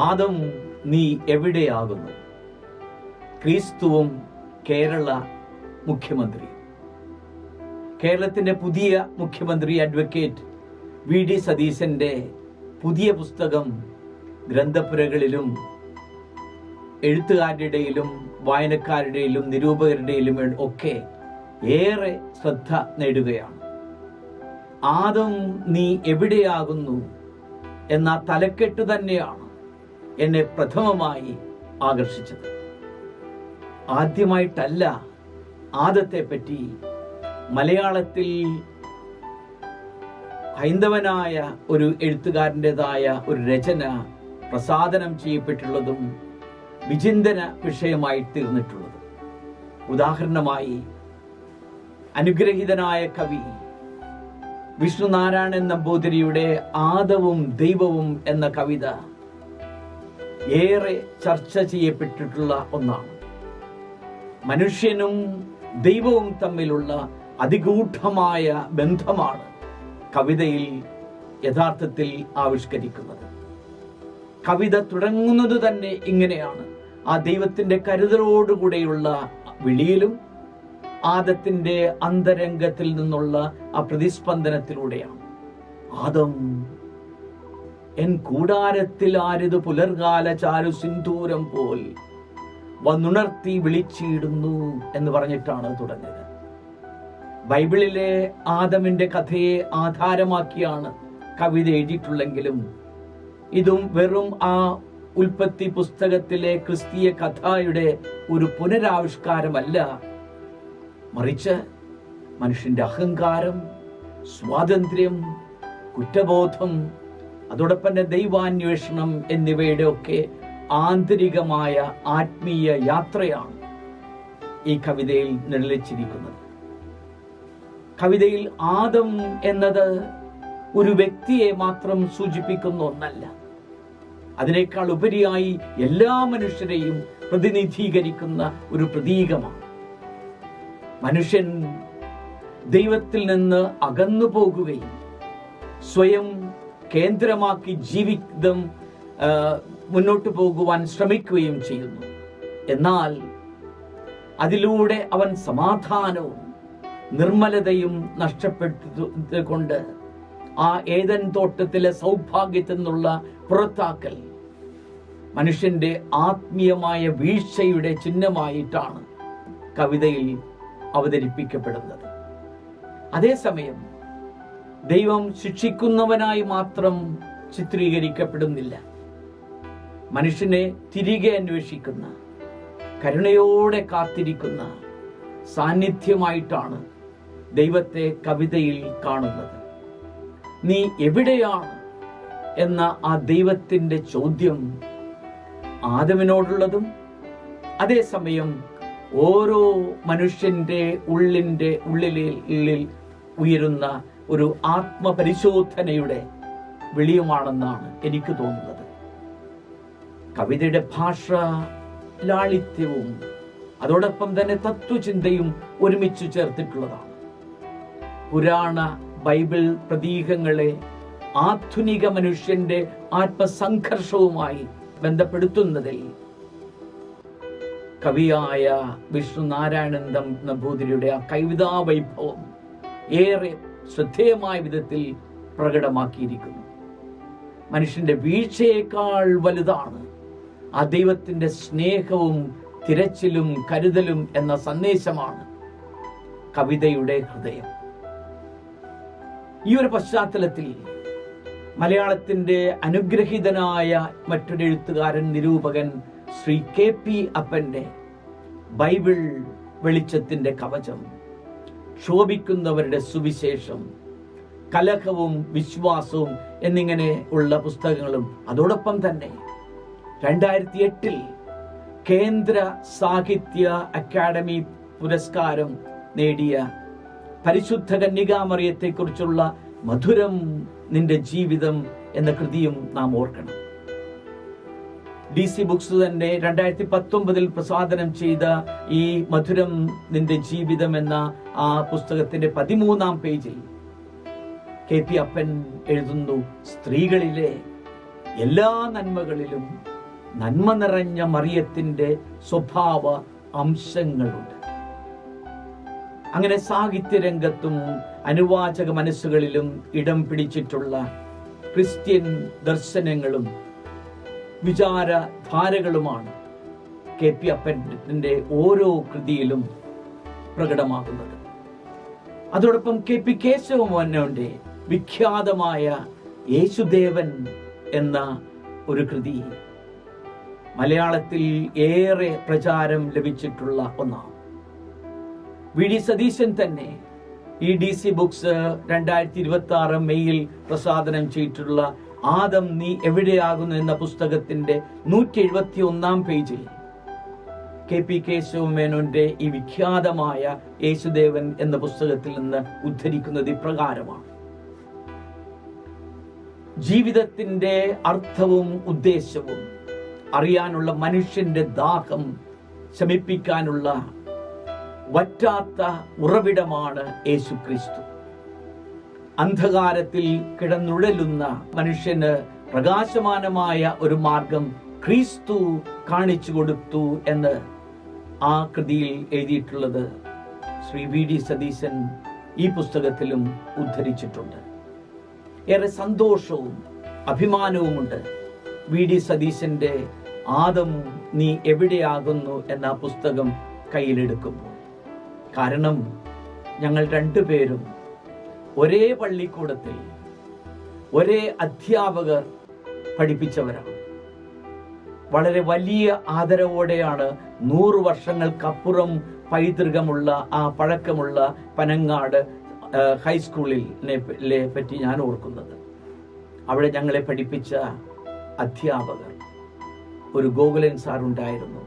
ആദം നീ എവിടെയാകുന്നു? ക്രിസ്തുവും കേരള മുഖ്യമന്ത്രി. കേരളത്തിന്റെ പുതിയ മുഖ്യമന്ത്രി അഡ്വക്കേറ്റ് VD സതീശന്റെ പുതിയ പുസ്തകം ഗ്രന്ഥപുരകളിലും എഴുത്തുകാരുടെ ഇടയിലും വായനക്കാരുടെ ഇടയിലും നിരൂപകരുടെ ഇടയിലും ഒക്കെ ഏറെ ശ്രദ്ധ നേടുകയാണ്. ആദം നീ എവിടെയാകുന്നു എന്ന തലക്കെട്ട് തന്നെയാണ് എന്നെ പ്രഥമമായി ആകർഷിച്ചത്. ആദ്യമായിട്ടല്ല ആദത്തെ പറ്റി മലയാളത്തിൽ ഹൈന്ദവനായ ഒരു എഴുത്തുകാരൻ്റെതായ ഒരു രചന പ്രസാധനം ചെയ്യപ്പെട്ടുള്ളതും വിചിന്തന വിഷയമായി തീർന്നിട്ടുള്ളത്. ഉദാഹരണമായി അനുഗ്രഹീതനായ കവി വിഷ്ണുനാരായണൻ നമ്പൂതിരിയുടെ ആദവും ദൈവവും എന്ന കവിത ഏറെ ചർച്ച ചെയ്യപ്പെട്ടിട്ടുള്ള ഒന്നാണ്. മനുഷ്യനും ദൈവവും തമ്മിലുള്ള അതിഗൂഢമായ ബന്ധമാണ് കവിതയിൽ യഥാർത്ഥത്തിൽ ആവിഷ്കരിക്കുന്നത്. കവിത തുടങ്ങുന്നത് തന്നെ ഇങ്ങനെയാണ്. ആ ദൈവത്തിന്റെ കരുതലോടുകൂടെയുള്ള വിളിയിലും ആദത്തിന്റെ അന്തരംഗത്തിൽ നിന്നുള്ള ആ പ്രതിസ്പന്ദനത്തിലൂടെയാണ്. ആദം എൻ കൂടാരത്തിൽ ആരിത് പുലർകാല ചാരു സിന്ദൂരം പോൽ വന്നുണർത്തി വിളിച്ചിടുന്നു എന്ന് പറഞ്ഞിട്ടാണ് തുടങ്ങിയത്. ബൈബിളിലെ ആദമിന്റെ കഥയെ ആധാരമാക്കിയാണ് കവിത എഴുതിയിട്ടുള്ളെങ്കിലും ഇതും വെറും ആ ഉൽപ്പത്തി പുസ്തകത്തിലെ ക്രിസ്തീയ കഥയുടെ ഒരു പുനരാവിഷ്കാരമല്ല, മറിച്ച് മനുഷ്യന്റെ അഹങ്കാരം, സ്വാതന്ത്ര്യം, കുറ്റബോധം, അതോടൊപ്പം തന്നെ ദൈവാന്വേഷണം എന്നിവയുടെ ഒക്കെ ആന്തരികമായ ആത്മീയ യാത്രയാണ് ഈ കവിതയിൽ നിഴലിച്ചിരിക്കുന്നത്. കവിതയിൽ ആദം എന്നത് ഒരു വ്യക്തിയെ മാത്രം സൂചിപ്പിക്കുന്ന ഒന്നല്ല, അതിനേക്കാൾ ഉപരിയായി എല്ലാ മനുഷ്യരെയും പ്രതിനിധീകരിക്കുന്ന ഒരു പ്രതീകമാണ്. മനുഷ്യൻ ദൈവത്തിൽ നിന്ന് അകന്നു പോകുകയും സ്വയം കേന്ദ്രമാക്കി ജീവിതം മുന്നോട്ട് പോകുവാൻ ശ്രമിക്കുകയും ചെയ്യുന്നു. എന്നാൽ അതിലൂടെ അവൻ സമാധാനവും നിർമ്മലതയും നഷ്ടപ്പെട്ടുകൊണ്ട് ആ ഏദൻ തോട്ടത്തിലെ സൗഭാഗ്യത്തിൽ നിന്നുള്ള പുറത്താക്കൽ മനുഷ്യന്റെ ആത്മീയമായ വീഴ്ചയുടെ ചിഹ്നമായിട്ടാണ് കവിതയിൽ അവതരിപ്പിക്കപ്പെടുന്നത്. അതേസമയം ദൈവം ശിക്ഷിക്കുന്നവനായി മാത്രം ചിത്രീകരിക്കപ്പെടുന്നില്ല. മനുഷ്യനെ തിരികെ അന്വേഷിക്കുന്ന, കരുണയോടെ കാത്തിരിക്കുന്ന സാന്നിധ്യമായിട്ടാണ് ദൈവത്തെ കവിതയിൽ കാണുന്നത്. നീ എവിടെയാണ് എന്ന ആ ദൈവത്തിന്റെ ചോദ്യം ആദമിനോടുള്ളതും അതേസമയം ഓരോ മനുഷ്യന്റെ ഉള്ളിൽ ഉയരുന്ന ഒരു ആത്മപരിശോധനയുടെ വിളിയുമാണെന്നാണ് എനിക്ക് തോന്നുന്നത്. കവിതയുടെ ഭാഷ ലാളിത്യവും അതോടൊപ്പം തന്നെ തത്വചിന്തയും ഒരുമിച്ച് ചേർത്തിട്ടുള്ളതാണ്. പുരാണ ബൈബിൾ പ്രതീകങ്ങളെ ആധുനിക മനുഷ്യന്റെ ആത്മസംഘർഷവുമായി ബന്ധപ്പെടുത്തുന്നതിൽ കവിയായ വിഷ്ണുനാരായണൻ നമ്പൂതിരിയുടെ ആ കവിതാ വൈഭവം ഏറെ ശ്രദ്ധേയമായ വിധത്തിൽ പ്രകടമാക്കിയിരിക്കുന്നു. മനുഷ്യന്റെ വീഴ്ചയേക്കാൾ വലുതാണ് ആ ദൈവത്തിന്റെ സ്നേഹവും തിരച്ചിലും കരുതലും എന്ന സന്ദേശമാണ് കവിതയുടെ ഹൃദയം. ഈ ഒരു പശ്ചാത്തലത്തിൽ മലയാളത്തിന്റെ അനുഗ്രഹീതനായ മറ്റൊരു എഴുത്തുകാരൻ, നിരൂപകൻ ശ്രീ KP അപ്പന്റെ ബൈബിൾ വെളിച്ചത്തിന്റെ കവചം, ക്ഷോഭിക്കുന്നവരുടെ സുവിശേഷം, കലഹവും വിശ്വാസവും എന്നിങ്ങനെ ഉള്ള പുസ്തകങ്ങളും അതോടൊപ്പം തന്നെ 2008 കേന്ദ്ര സാഹിത്യ അക്കാദമി പുരസ്കാരം നേടിയ പരിശുദ്ധ കന്യകാമറിയത്തെക്കുറിച്ചുള്ള മധുരം നിന്റെ ജീവിതം എന്ന കൃതിയും നാം ഓർക്കണം. DC ബുക്സ് തന്നെ 2019 പ്രസാധനം ചെയ്ത ഈ മധുരം നിന്റെ ജീവിതം എന്ന ആ പുസ്തകത്തിന്റെ 13-ാം പേജിൽ KP അപ്പൻ എഴുതുന്നു, സ്ത്രീകളിലെ എല്ലാ നന്മകളിലും നന്മ നിറഞ്ഞ മറിയത്തിന്റെ സ്വഭാവ അംശങ്ങളുണ്ട്. അങ്ങനെ സാഹിത്യരംഗത്തും അനുവാചക മനസ്സുകളിലും ഇടം പിടിച്ചിട്ടുള്ള ക്രിസ്ത്യൻ ദർശനങ്ങളും വിചാരധാരകളുമാണ് KP അപ്പന്റെ ഓരോ കൃതിയിലും പ്രകടമാകുന്നത്. അതോടൊപ്പം KP കേശവമേനോന്റെ വിഖ്യാതമായ യേശുദേവൻ എന്ന ഒരു കൃതി മലയാളത്തിൽ ഏറെ പ്രചാരം ലഭിച്ചിട്ടുള്ള ഒന്നാണ്. VD സതീശൻ തന്നെ ഈ DC ബുക്സ് 2026 മെയ്യിൽ പ്രസാദനം ചെയ്തിട്ടുള്ള ആദം നീ എവിടെയാകുന്നു എന്ന പുസ്തകത്തിന്റെ 171 പേജിൽ KP കേശവമേനോന്റെ ഈ വിഖ്യാതമായ യേശുദേവൻ എന്ന പുസ്തകത്തിൽ നിന്ന് ഉദ്ധരിക്കുന്നത് ഇപ്രകാരമാണ്: ജീവിതത്തിന്റെ അർത്ഥവും ഉദ്ദേശവും അറിയാനുള്ള മനുഷ്യന്റെ ദാഹം ശമിപ്പിക്കാനുള്ള വറ്റാത്ത ഉറവിടമാണ് യേശുക്രിസ്തു. അന്ധകാരത്തിൽ കിടന്നുഴലുന്ന മനുഷ്യന് പ്രകാശമാനമായ ഒരു മാർഗം ക്രിസ്തു കാണിച്ചു കൊടുത്തു എന്ന് ആ കൃതിയിൽ എഴുതിയിട്ടുള്ളത് ശ്രീ VD സതീശൻ ഈ പുസ്തകത്തിലും ഉദ്ധരിച്ചിട്ടുണ്ട്. ഏറെ സന്തോഷവും അഭിമാനവുമുണ്ട് VD സതീശന്റെ ആദം നീ എവിടെയാകുന്നു എന്ന പുസ്തകം കയ്യിലെടുക്കുമ്പോൾ. കാരണം ഞങ്ങൾ രണ്ടുപേരും ഒരേ പള്ളിക്കൂടത്തിൽ ഒരേ അധ്യാപകർ പഠിപ്പിച്ചവരാണ്. വളരെ വലിയ ആദരവോടെയാണ് 100 വർഷങ്ങൾക്കപ്പുറം പൈതൃകമുള്ള ആ പഴക്കമുള്ള പനങ്ങാട് ഹൈസ്കൂളിനെ പറ്റി ഞാൻ ഓർക്കുന്നത്. അവിടെ ഞങ്ങളെ പഠിപ്പിച്ച അധ്യാപകർ ഒരു ഗോകുലൻ സാർ ഉണ്ടായിരുന്നു,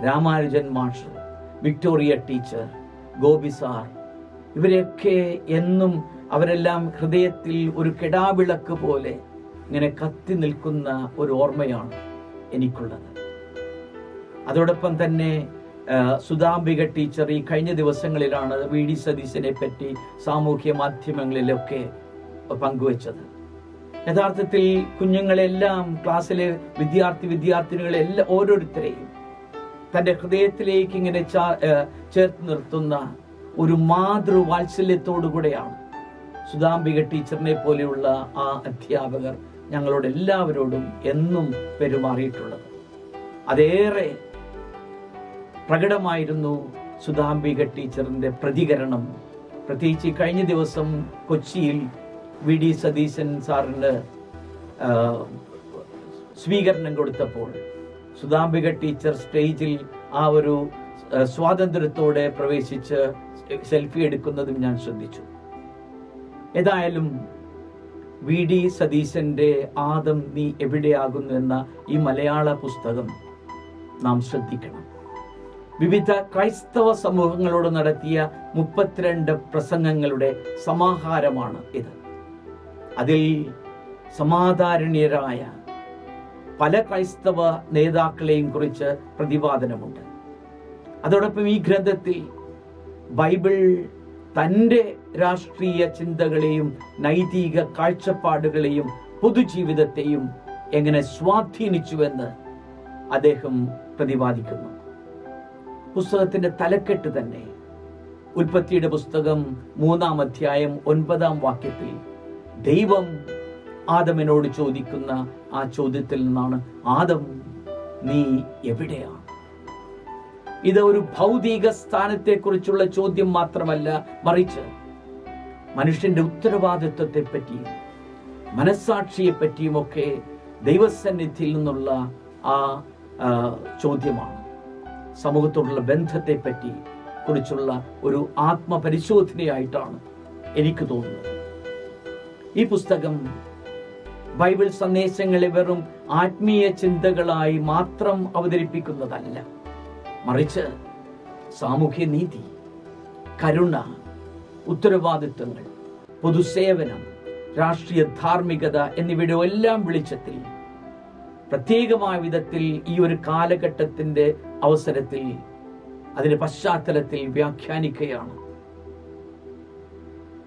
രാമാനുജൻ മാഷ്, വിക്ടോറിയ ടീച്ചർ, ഗോപി സാർ. ഇവരെയൊക്കെ എന്നും അവരെല്ലാം ഹൃദയത്തിൽ ഒരു കെടാവിളക്ക് പോലെ ഇങ്ങനെ കത്തി നിൽക്കുന്ന ഒരു ഓർമ്മയാണ് എനിക്കുള്ളത്. അതോടൊപ്പം തന്നെ സുധാംബിക ടീച്ചർ ഈ കഴിഞ്ഞ ദിവസങ്ങളിലാണ് VD സതീശനെ പറ്റി സാമൂഹ്യ മാധ്യമങ്ങളിലൊക്കെ പങ്കുവച്ചത്. യഥാർത്ഥത്തിൽ കുഞ്ഞുങ്ങളെല്ലാം, ക്ലാസ്സിലെ വിദ്യാർത്ഥിനികളെല്ലാം ഓരോരുത്തരെയും തൻ്റെ ഹൃദയത്തിലേക്ക് ഇങ്ങനെ ചേർത്ത് നിർത്തുന്ന ഒരു മാതൃവാത്സല്യത്തോടുകൂടെയാണ് സുധാംബിക ടീച്ചറിനെ പോലെയുള്ള ആ അധ്യാപകർ ഞങ്ങളോട് എല്ലാവരോടും എന്നും പെരുമാറിയിട്ടുള്ളത്. അതേറെ പ്രകടമായിരുന്നു സുധാംബിക ടീച്ചറിന്റെ പ്രതികരണം. പ്രത്യേകിച്ച് കഴിഞ്ഞ ദിവസം കൊച്ചിയിൽ VD സതീശൻ സാറിന് സ്വീകരണം കൊടുത്തപ്പോൾ സുധാംബിക ടീച്ചർ സ്റ്റേജിൽ ആ ഒരു സ്വാതന്ത്ര്യത്തോടെ പ്രവേശിച്ച് സെൽഫി എടുക്കുന്നതും ഞാൻ ശ്രദ്ധിച്ചു. ഏതായാലും VD സതീശന്റെ ആദം നീ എവിടെയാകുന്നു എന്ന ഈ മലയാള പുസ്തകം നാം ശ്രദ്ധിക്കണം. വിവിധ ക്രൈസ്തവ സമൂഹങ്ങളോട് നടത്തിയ 32 പ്രസംഗങ്ങളുടെ സമാഹാരമാണ് ഇത്. അതിൽ സമാധാരണീയരായ പല ക്രൈസ്തവ നേതാക്കളെയും കുറിച്ച് പ്രതിപാദനമുണ്ട്. അതോടൊപ്പം ഈ ഗ്രന്ഥത്തിൽ ബൈബിൾ തൻ്റെ രാഷ്ട്രീയ ചിന്തകളെയും നൈതിക കാഴ്ചപ്പാടുകളെയും പൊതുജീവിതത്തെയും എങ്ങനെ സ്വാധീനിച്ചുവെന്ന് അദ്ദേഹം പ്രതിപാദിക്കുന്നു. പുസ്തകത്തിന്റെ തലക്കെട്ട് തന്നെ ഉൽപ്പത്തിയുടെ പുസ്തകം 3-ാം അധ്യായം 9-ാം വാക്യത്തിൽ ദൈവം ആദമിനോട് ചോദിക്കുന്ന ആ ചോദ്യത്തിൽ നിന്നാണ്, ആദം നീ എവിടെയാണ്? ഇത് ഒരു ഭൗതിക സ്ഥാനത്തെക്കുറിച്ചുള്ള ചോദ്യം മാത്രമല്ല, മറിച്ച് മനുഷ്യന്റെ ഉത്തരവാദിത്വത്തെ പറ്റിയും മനസ്സാക്ഷിയെ പറ്റിയുമൊക്കെ ദൈവസന്നിധിയിൽ നിന്നുള്ള ആ ചോദ്യമാണ്. സമൂഹത്തോടുള്ള ബന്ധത്തെ പറ്റി കുറിച്ചുള്ള ഒരു ആത്മപരിശോധനയായിട്ടാണ് എനിക്ക് തോന്നുന്നത്. ഈ പുസ്തകം ബൈബിൾ സന്ദേശങ്ങളെ വെറും ആത്മീയ ചിന്തകളായി മാത്രം അവതരിപ്പിക്കുന്നതല്ല, മറിച്ച് സാമൂഹ്യ നീതി, കരുണ, ഉത്തരവാദിത്വങ്ങൾ, പൊതുസേവനം, രാഷ്ട്രീയ ധാർമ്മികത എന്നിവയുടെ എല്ലാം വെളിച്ചത്തിൽ പ്രത്യേകമായ വിധത്തിൽ ഈ ഒരു കാലഘട്ടത്തിന്റെ അവസരത്തിൽ അതിന്റെ പശ്ചാത്തലത്തിൽ വ്യാഖ്യാനിക്കുകയാണ്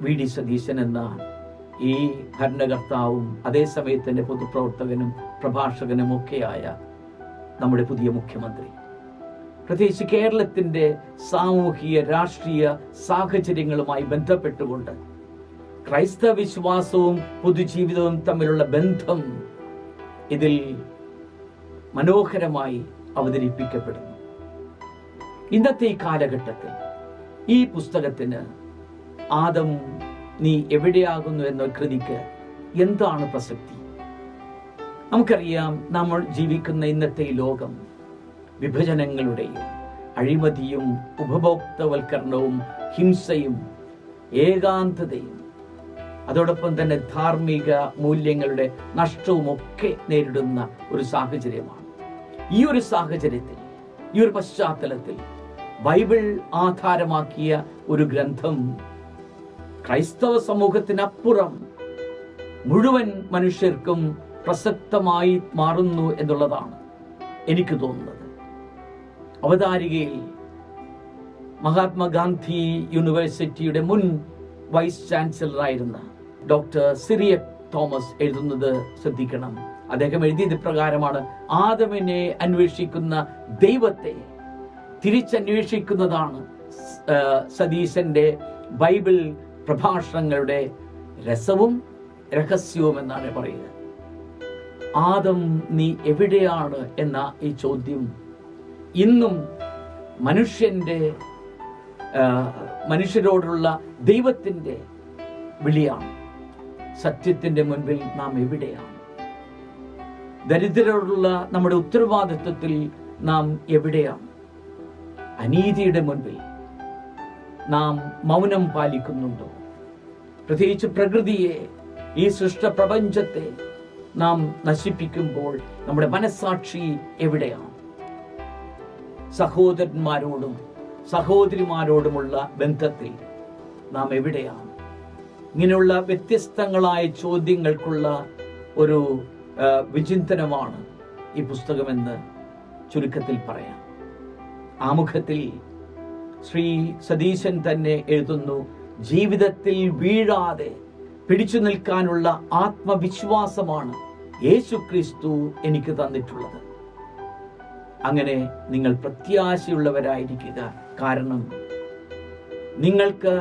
VD സതീശൻ എന്ന ഈ ഭരണകർത്താവും അതേസമയത്തിൻ്റെ പൊതുപ്രവർത്തകനും പ്രഭാഷകനും ഒക്കെയായ നമ്മുടെ പുതിയ മുഖ്യമന്ത്രി, പ്രത്യേകിച്ച് കേരളത്തിൻ്റെ സാമൂഹിക രാഷ്ട്രീയ സാഹചര്യങ്ങളുമായി ബന്ധപ്പെട്ടുകൊണ്ട് ക്രൈസ്തവ വിശ്വാസവും പൊതുജീവിതവും തമ്മിലുള്ള ബന്ധം ഇതിൽ മനോഹരമായി അവതരിപ്പിക്കപ്പെടുന്നു. ഇന്നത്തെ ഈ കാലഘട്ടത്തിൽ ഈ പുസ്തകത്തിന് ആദം നീ എവിടെയാകുന്നു എന്ന കൃതിക്ക് എന്താണ് പ്രസക്തി? നമുക്കറിയാം, നമ്മൾ ജീവിക്കുന്ന ഇന്നത്തെ ലോകം വിഭജനങ്ങളുടെയും അഴിമതിയും ഉപഭോക്തവൽക്കരണവും ഹിംസയും ഏകാന്തതയും അതോടൊപ്പം തന്നെ ധാർമ്മിക മൂല്യങ്ങളുടെ നഷ്ടവും ഒക്കെ നേരിടുന്ന ഒരു സാഹചര്യമാണ്. ഈ ഒരു സാഹചര്യത്തിൽ, ഈ ഒരു പശ്ചാത്തലത്തിൽ ബൈബിൾ ആധാരമാക്കിയ ഒരു ഗ്രന്ഥം ക്രൈസ്തവ സമൂഹത്തിനപ്പുറം മുഴുവൻ മനുഷ്യർക്കും പ്രസക്തമായി മാറുന്നു എന്നുള്ളതാണ് എനിക്ക് തോന്നുന്നത്. അവതാരികയിൽ മഹാത്മാഗാന്ധി യൂണിവേഴ്സിറ്റിയുടെ മുൻ വൈസ് ചാൻസലറായിരുന്ന ഡോക്ടർ സിറിയക് തോമസ് എഴുതുന്നത് ശ്രദ്ധിക്കണം. അദ്ദേഹം എഴുതിയത് പ്രകാരമാണ്: ആദമിനെ അന്വേഷിക്കുന്ന ദൈവത്തെ തിരിച്ചന്വേഷിക്കുന്നതാണ് സതീശന്റെ ബൈബിൾ പ്രഭാഷണങ്ങളുടെ രസവും രഹസ്യവും എന്നാണ് പറയുക. ആദം നീ എവിടെയാണ് എന്ന ഈ ചോദ്യം ഇന്നും മനുഷ്യരോടുള്ള ദൈവത്തിൻ്റെ വിളിയാണ്. സത്യത്തിൻ്റെ മുൻപിൽ നാം എവിടെയാണ്? ദരിദ്രരോടുള്ള നമ്മുടെ ഉത്തരവാദിത്വത്തിൽ നാം എവിടെയാണ്? അനീതിയുടെ മുൻപിൽ നാം മൗനം പാലിക്കുന്നുണ്ടോ? പ്രത്യേകിച്ച് പ്രകൃതിയെ, ഈ സൃഷ്ട പ്രപഞ്ചത്തെ നാം നശിപ്പിക്കുമ്പോൾ നമ്മുടെ മനസ്സാക്ഷി എവിടെയാണ്? സഹോദരന്മാരോടും സഹോദരിമാരോടുമുള്ള ബന്ധത്തിൽ നാം എവിടെയാണ്? ഇങ്ങനെയുള്ള വ്യത്യസ്തങ്ങളായ ചോദ്യങ്ങൾക്കുള്ള ഒരു വിചിന്തനമാണ് ഈ പുസ്തകമെന്ന് ചുരുക്കത്തിൽ പറയാം. ആമുഖത്തിൽ ശ്രീ സതീശൻ തന്നെ എഴുതുന്നു: ജീവിതത്തിൽ വീഴാതെ പിടിച്ചു നിൽക്കാനുള്ള ആത്മവിശ്വാസമാണ് യേശുക്രിസ്തു എനിക്ക് തന്നിട്ടുള്ളത്. അങ്ങനെ നിങ്ങൾ പ്രത്യാശയുള്ളവരായിരിക്കുക, കാരണം നിങ്ങൾക്ക്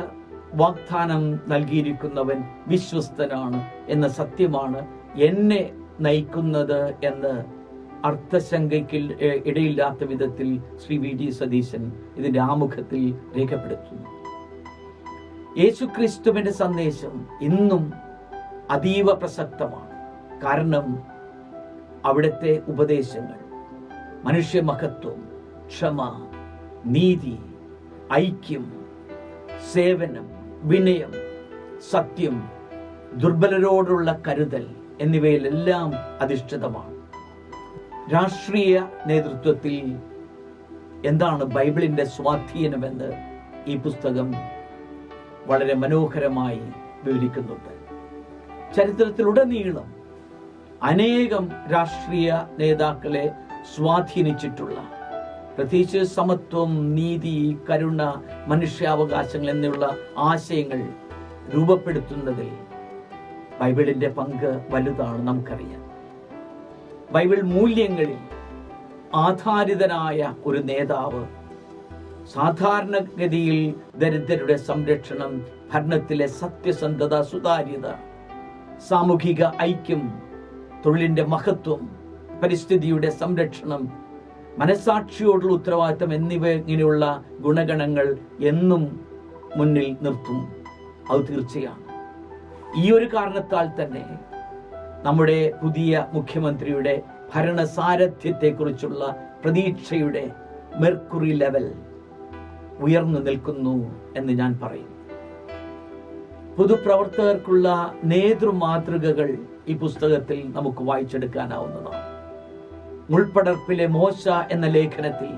വാഗ്ദാനം നൽകിയിരിക്കുന്നവൻ വിശ്വസ്തനാണ് എന്ന സത്യമാണ് എന്നെ നയിക്കുന്നത് എന്ന് അർത്ഥശങ്കയ്ക്ക് ഇടയില്ലാത്ത വിധത്തിൽ ശ്രീ VD സതീശൻ ഇതിന്റെ ആമുഖത്തിൽ രേഖപ്പെടുത്തുന്നു. യേശുക്രിസ്തുവിന്റെ സന്ദേശം ഇന്നും അതീവ പ്രസക്തമാണ്. കാരണം അവിടുത്തെ ഉപദേശങ്ങൾ മനുഷ്യമഹത്വം, ക്ഷമ, നീതി, ഐക്യം, സേവനം, വിനയം, സത്യം, ദുർബലരോടുള്ള കരുതൽ എന്നിവയിലെല്ലാം അധിഷ്ഠിതമാണ്. രാഷ്ട്രീയ നേതൃത്വത്തിൽ എന്താണ് ബൈബിളിന്റെ സ്വാധീനമെന്ന് ഈ പുസ്തകം വളരെ മനോഹരമായി വിവരിക്കുന്നുണ്ട്. ചരിത്രത്തിലുടനീളം അനേകം രാഷ്ട്രീയ നേതാക്കളെ സ്വാധീനിച്ചിട്ടുള്ള, പ്രത്യേകിച്ച് സമത്വം, നീതി, കരുണ, മനുഷ്യാവകാശങ്ങൾ എന്നിവയുള്ള ആശയങ്ങൾ രൂപപ്പെടുത്തുന്നതിൽ ബൈബിളിന്റെ പങ്ക് വലുതാണ്. നമുക്കറിയാം, ബൈബിൾ മൂല്യങ്ങളിൽ ആധാരിതനായ ഒരു നേതാവ് സാധാരണഗതിയിൽ ദരിദ്രരുടെ സംരക്ഷണം, ഭരണത്തിലെ സത്യസന്ധത, സുതാര്യത, സാമൂഹിക ഐക്യം, തൊഴിലിന്റെ മഹത്വം, പരിസ്ഥിതിയുടെ സംരക്ഷണം, മനസാക്ഷിയോടുള്ള ഉത്തരവാദിത്തം ഇങ്ങനെയുള്ള ഗുണഗണങ്ങൾ എന്നും മുന്നിൽ നിർത്തും. അത് തീർച്ചയാണ്. ഈ ഒരു കാരണത്താൽ തന്നെ നമ്മുടെ പുതിയ മുഖ്യമന്ത്രിയുടെ ഭരണസാരഥ്യത്തെക്കുറിച്ചുള്ള പ്രതീക്ഷയുടെ മെർക്കുറി ലെവൽ ഉയർന്നു നിൽക്കുന്നു എന്ന് ഞാൻ പറയും. പൊതുപ്രവർത്തകർക്കുള്ള നേതൃമാതൃകകൾ ഈ പുസ്തകത്തിൽ നമുക്ക് വായിച്ചെടുക്കാനാവുന്നതാണ്. മുൾപ്പടർപ്പിലെ മോശ എന്ന ലേഖനത്തിൽ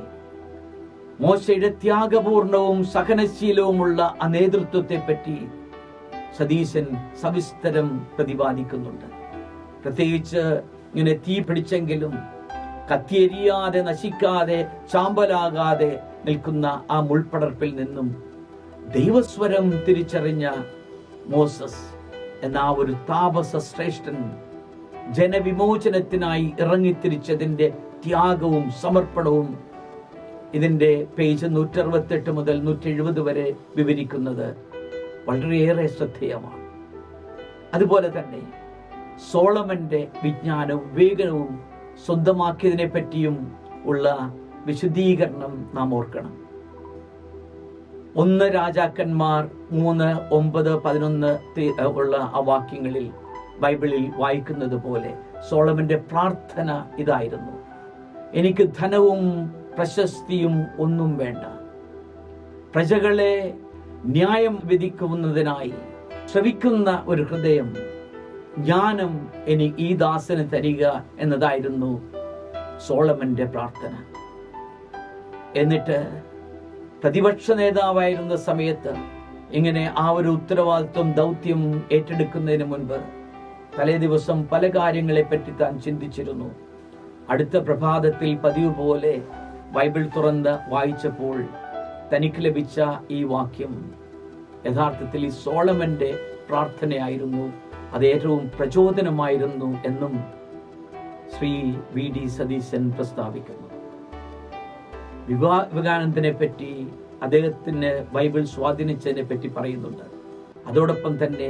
മോശയുടെ ത്യാഗപൂർണവും സഹനശീലവുമുള്ള ആ നേതൃത്വത്തെ പറ്റി സതീശൻ സവിസ്തരം പ്രതിപാദിക്കുന്നുണ്ട്. പ്രത്യേകിച്ച് ഇങ്ങനെ തീ പിടിച്ചെങ്കിലും കത്തിയെരിയാതെ, നശിക്കാതെ, ചാമ്പലാകാതെ നിൽക്കുന്ന ആ മുൾപ്പടർപ്പിൽ നിന്നും ദൈവസ്വരം തിരിച്ചറിഞ്ഞ മോസസ് എന്നാ ഒരു താപസ ശ്രേഷ്ഠൻ ജനവിമോചനത്തിനായി ഇറങ്ങിത്തിരിച്ചതിൻ്റെ ത്യാഗവും സമർപ്പണവും ഇതിൻ്റെ പേജ് 168 മുതൽ 170 വരെ വിവരിക്കുന്നത് വളരെയേറെ ശ്രദ്ധേയമാണ്. അതുപോലെ തന്നെ സോളമന്റെ വിജ്ഞാനവും വിവേകവും സ്വന്തമാക്കിയതിനെ പറ്റിയും ഉള്ള വിശദീകരണം നാം ഓർക്കണം. 1 രാജാക്കന്മാർ 3, 9, 11 ഉള്ള ആ വാക്യങ്ങളിൽ ബൈബിളിൽ വായിക്കുന്നത് പോലെ സോളമന്റെ പ്രാർത്ഥന ഇതായിരുന്നു: എനിക്ക് ധനവും പ്രശസ്തിയും ഒന്നും വേണ്ട, പ്രജകളെ ന്യായം വിധിക്കുന്നതിനായി ശ്രവിക്കുന്ന ഒരു ഹൃദയം, ജ്ഞാനം ഈ ദാസന് തരിക എന്നതായിരുന്നു സോളമന്റെ പ്രാർത്ഥന. എന്നിട്ട് പ്രതിപക്ഷ നേതാവായിരുന്ന സമയത്ത് ഇങ്ങനെ ആ ഒരു ഉത്തരവാദിത്വം, ദൗത്യം ഏറ്റെടുക്കുന്നതിന് മുൻപ് തലേ ദിവസം പല കാര്യങ്ങളെ പറ്റി താൻ ചിന്തിച്ചിരുന്നു. അടുത്ത പ്രഭാതത്തിൽ പതിവ് പോലെ ബൈബിൾ തുറന്ന് വായിച്ചപ്പോൾ തനിക്ക് ലഭിച്ച ഈ വാക്യം യഥാർത്ഥത്തിൽ ഈ സോളമന്റെ പ്രാർത്ഥനയായിരുന്നു, അത് ഏറ്റവും പ്രചോദനമായിരുന്നു എന്നും ശ്രീ VD സതീശൻ പ്രസ്താവിക്കുന്നു. വിവേകാനന്ദനെ പറ്റി, അദ്ദേഹത്തിന് ബൈബിൾ സ്വാധീനിച്ചതിനെ പറ്റി പറയുന്നുണ്ട്. അതോടൊപ്പം തന്നെ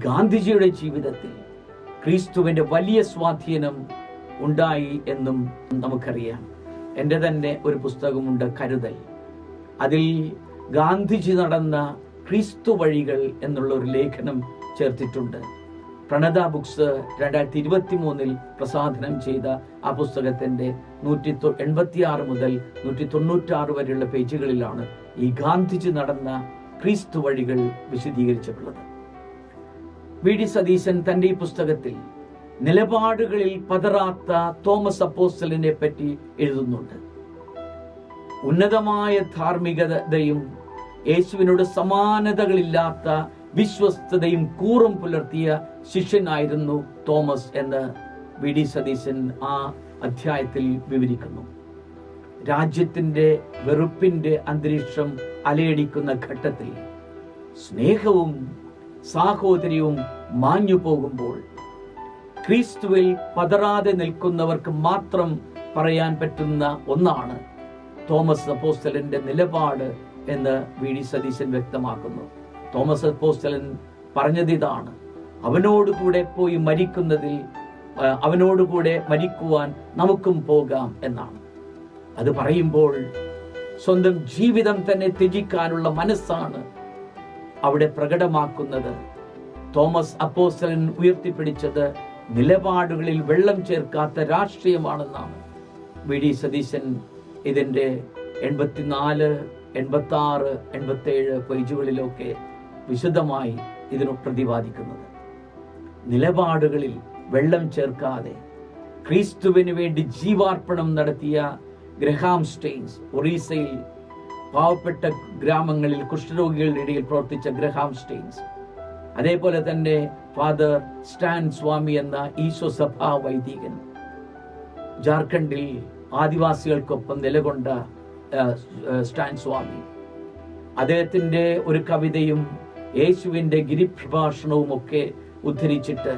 ഗാന്ധിജിയുടെ ജീവിതത്തിൽ ക്രിസ്തുവിന്റെ വലിയ സ്വാധീനം ഉണ്ടായി എന്നും നമുക്കറിയാം. എൻ്റെ തന്നെ ഒരു പുസ്തകമുണ്ട്, കരുതൽ. അതിൽ ഗാന്ധിജി നടന്ന ക്രിസ്തു വഴികൾ എന്നുള്ള ഒരു ലേഖനം ചേർത്തിട്ടുണ്ട്. പ്രണത ബുക്സ് 2023 പ്രസാധനം ചെയ്ത ആ പുസ്തകത്തിന്റെ 186 മുതൽ 196 വരെയുള്ള പേജുകളിലാണ് ഈ ഗാന്ധിജി നടന്ന ക്രിസ്തു വഴികൾ വിശദീകരിച്ചിട്ടുള്ളത്. VD സതീശൻ തന്റെ ഈ പുസ്തകത്തിൽ നിലപാടുകളിൽ പതറാത്ത തോമസ് അപ്പോസ്തലനെ പറ്റി എഴുതുന്നുണ്ട്. ഉന്നതമായ ധാർമ്മികതയും യേശുവിനോട് സമാനതകളില്ലാത്ത വിശ്വസ്തതയും കൂറും പുലർത്തിയ ശിഷ്യനായിരുന്നു തോമസ് എന്ന് VD സതീശൻ ആ അധ്യായത്തിൽ വിവരിക്കുന്നു. രാജ്യത്തിന്റെ വെറുപ്പിന്റെ അന്തരീക്ഷം അലയടിക്കുന്ന ഘട്ടത്തിൽ സ്നേഹവും സാഹോദര്യവും മാഞ്ഞു പോകുമ്പോൾ ക്രിസ്തുവിൽ പതറാതെ നിൽക്കുന്നവർക്ക് മാത്രം പറയാൻ പറ്റുന്ന ഒന്നാണ് തോമസ് അപ്പോസ്തലന്റെ നിലപാട് എന്ന് VD സതീശൻ വ്യക്തമാക്കുന്നു. തോമസ് അപ്പോസ്തലൻ പറഞ്ഞത് ഇതാണ്: അവനോടുകൂടെ പോയി മരിക്കുന്നതിൽ, അവനോടുകൂടെ മരിക്കുവാൻ നമുക്കും പോകാം എന്നാണ്. അത് പറയുമ്പോൾ സ്വന്തം ജീവിതം തന്നെ ത്യജിക്കാനുള്ള മനസ്സാണ് അവിടെ പ്രകടമാക്കുന്നത്. തോമസ് അപ്പോസ്തലൻ ഉയർത്തിപ്പിടിച്ചത് നിലപാടുകളിൽ വെള്ളം ചേർക്കാത്ത രാഷ്ട്രീയമാണെന്നാണ്. VD സതീശൻ ഇതിൻ്റെ 84, 86, 87 പേജുകളിലൊക്കെ വിശദമായി ഇതിനു പ്രതിപാദിക്കുന്നത്. നിലപാടുകളിൽ വെള്ളം ചേർക്കാതെ ക്രിസ്തുവിന് വേണ്ടി ജീവാർപ്പണം നടത്തിയ ഗ്രഹാം സ്റ്റെയിൻസ്, ഒറീസയിൽ പാവപ്പെട്ട ഗ്രാമങ്ങളിൽ കുഷ്ഠരോഗികളുടെ ഇടയിൽ പ്രവർത്തിച്ച ഗ്രഹാം സ്റ്റെയിൻസ്, അതേപോലെ തന്നെ ഫാദർ സ്റ്റാൻ സ്വാമി എന്ന ഈശോ സഭാ വൈദികൻ, ജാർഖണ്ഡിൽ ആദിവാസികൾക്കൊപ്പം നിലകൊണ്ട സ്റ്റാൻ സ്വാമി, അദ്ദേഹത്തിന്റെ ഒരു കവിതയും യേശുവിന്റെ ഗിരിപ്രഭാഷണവും ഒക്കെ ഉദ്ധരിച്ചിട്ട്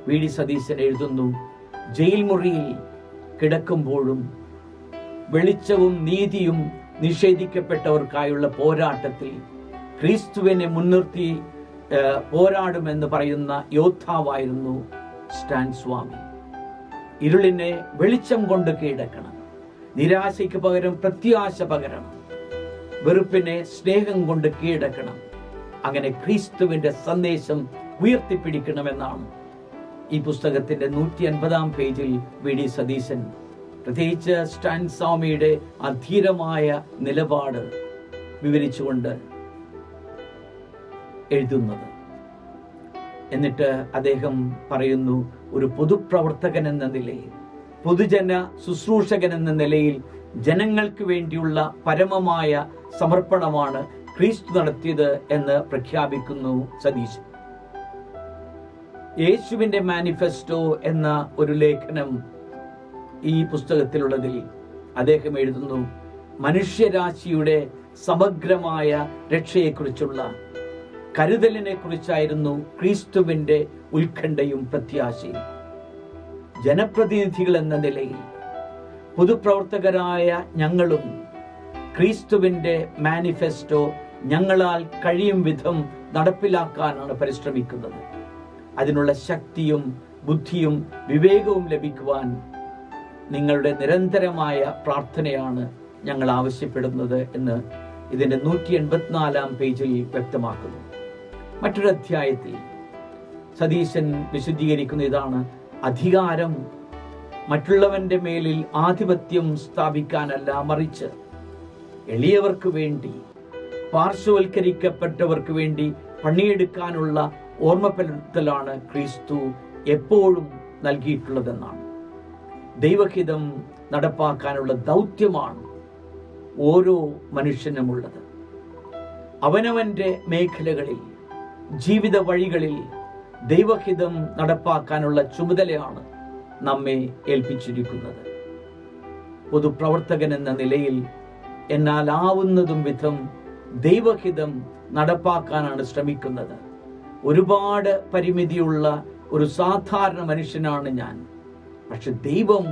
VD സതീശൻ എഴുതുന്നു: ജയിൽ മുറിയിൽ കിടക്കുമ്പോഴും വെളിച്ചവും നീതിയും നിഷേധിക്കപ്പെട്ടവർക്കായുള്ള പോരാട്ടത്തിൽ ക്രിസ്തുവിനെ മുൻനിർത്തി പോരാടുമെന്ന് പറയുന്ന യോദ്ധാവായിരുന്നു സ്റ്റാൻ സ്വാമി. ഇരുളിനെ വെളിച്ചം കൊണ്ട് കീഴടക്കണം, നിരാശയ്ക്ക് പകരം പ്രത്യാശ പകരണം, വെറുപ്പിനെ സ്നേഹം കൊണ്ട് കീഴടക്കണം, അങ്ങനെ ക്രിസ്തുവിന്റെ സന്ദേശം ഉയർത്തിപ്പിടിക്കണമെന്നാണ് ഈ പുസ്തകത്തിന്റെ 150 പേജിൽ VD സതീശൻ പ്രത്യേകിച്ച് സ്റ്റാൻ സ്വാമിയുടെ അധീരമായ നിലപാട് വിവരിച്ചുകൊണ്ട് എഴുതുന്നത്. എന്നിട്ട് അദ്ദേഹം പറയുന്നു: ഒരു പൊതുപ്രവർത്തകൻ എന്ന നിലയിൽ, പൊതുജന ശുശ്രൂഷകൻ എന്ന നിലയിൽ ജനങ്ങൾക്ക് വേണ്ടിയുള്ള പരമമായ സമർപ്പണമാണ് ക്രിസ്തു നടത്തിയത് എന്ന് പ്രഖ്യാപിക്കുന്നു സതീശൻ. യേശുവിന്റെ മാനിഫെസ്റ്റോ എന്ന ഒരു ലേഖനം ഈ പുസ്തകത്തിലുള്ളതിൽ അദ്ദേഹം എഴുതുന്നു: മനുഷ്യരാശിയുടെ സമഗ്രമായ രക്ഷയെക്കുറിച്ചുള്ള കരുതലിനെ കുറിച്ചായിരുന്നു ക്രിസ്തുവിൻ്റെ ഉത്കണ്ഠയും പ്രത്യാശയും. ജനപ്രതിനിധികൾ എന്ന നിലയിൽ പൊതുപ്രവർത്തകരായ ഞങ്ങളും ക്രിസ്തുവിൻ്റെ മാനിഫെസ്റ്റോ ഞങ്ങളാൽ കഴിയും വിധം നടപ്പിലാക്കാനാണ് പരിശ്രമിക്കുന്നത്. അതിനുള്ള ശക്തിയും ബുദ്ധിയും വിവേകവും ലഭിക്കുവാൻ നിങ്ങളുടെ നിരന്തരമായ പ്രാർത്ഥനയാണ് ഞങ്ങൾ ആവശ്യപ്പെടുന്നത് എന്ന് ഇതിൻ്റെ 184 പേജിൽ വ്യക്തമാക്കുന്നു. മറ്റൊരു അധ്യായത്തിൽ സതീശൻ വിശദീകരിക്കുന്ന ഇതാണ്: അധികാരം മറ്റുള്ളവന്റെ മേലിൽ ആധിപത്യം സ്ഥാപിക്കാനല്ല, മറിച്ച് എളിയവർക്ക് വേണ്ടി, പാർശ്വവൽക്കരിക്കപ്പെട്ടവർക്ക് വേണ്ടി പണിയെടുക്കാനുള്ള ഓർമ്മപ്പെടുത്തലാണ് ക്രിസ്തു എപ്പോഴും നൽകിയിട്ടുള്ളതെന്നാണ്. ദൈവഹിതം നടപ്പാക്കാനുള്ള ദൗത്യമാണ് ഓരോ മനുഷ്യനുമുള്ളത്. അവനവന്റെ മേഖലകളിൽ, ജീവിത വഴികളിൽ ദൈവഹിതം നടപ്പാക്കാനുള്ള ചുമതലയാണ് നമ്മെ ഏൽപ്പിച്ചിരിക്കുന്നത്. പൊതുപ്രവർത്തകൻ എന്ന നിലയിൽ എന്നാലാവുന്നതും വിധം ദൈവഹിതം നടപ്പാക്കാനാണ് ശ്രമിക്കുന്നത്. ഒരുപാട് പരിമിതിയുള്ള ഒരു സാധാരണ മനുഷ്യനാണ് ഞാൻ. പക്ഷെ ദൈവം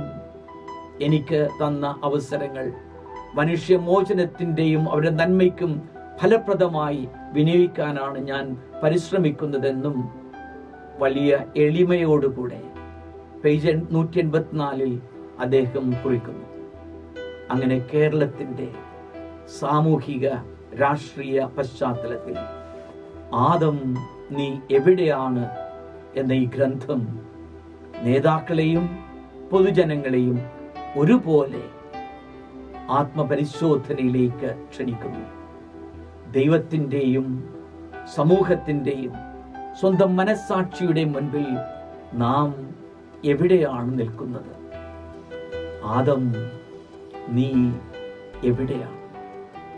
എനിക്ക് തന്ന അവസരങ്ങൾ മനുഷ്യമോചനത്തിൻ്റെയും അവരുടെ നന്മയ്ക്കും ഫലപ്രദമായി വിനിയോഗിക്കാനാണ് ഞാൻ പരിശ്രമിക്കുന്നതെന്നും വലിയ എളിമയോടുകൂടെ പേജ് 184 അദ്ദേഹം കുറിക്കുന്നു. അങ്ങനെ കേരളത്തിൻ്റെ സാമൂഹിക രാഷ്ട്രീയ പശ്ചാത്തലത്തിൽ ആദം നീ എവിടെയാണ് എന്ന ഈ ഗ്രന്ഥം നേതാക്കളെയും പൊതുജനങ്ങളെയും ഒരുപോലെ ആത്മപരിശോധനയിലേക്ക് ക്ഷണിക്കുന്നു. ദൈവത്തിൻ്റെയും സമൂഹത്തിൻ്റെയും സ്വന്തം മനസ്സാക്ഷിയുടെ മുൻപിൽ നാം എവിടെയാണ് നിൽക്കുന്നത്? ആദം നീ എവിടെയാണ്?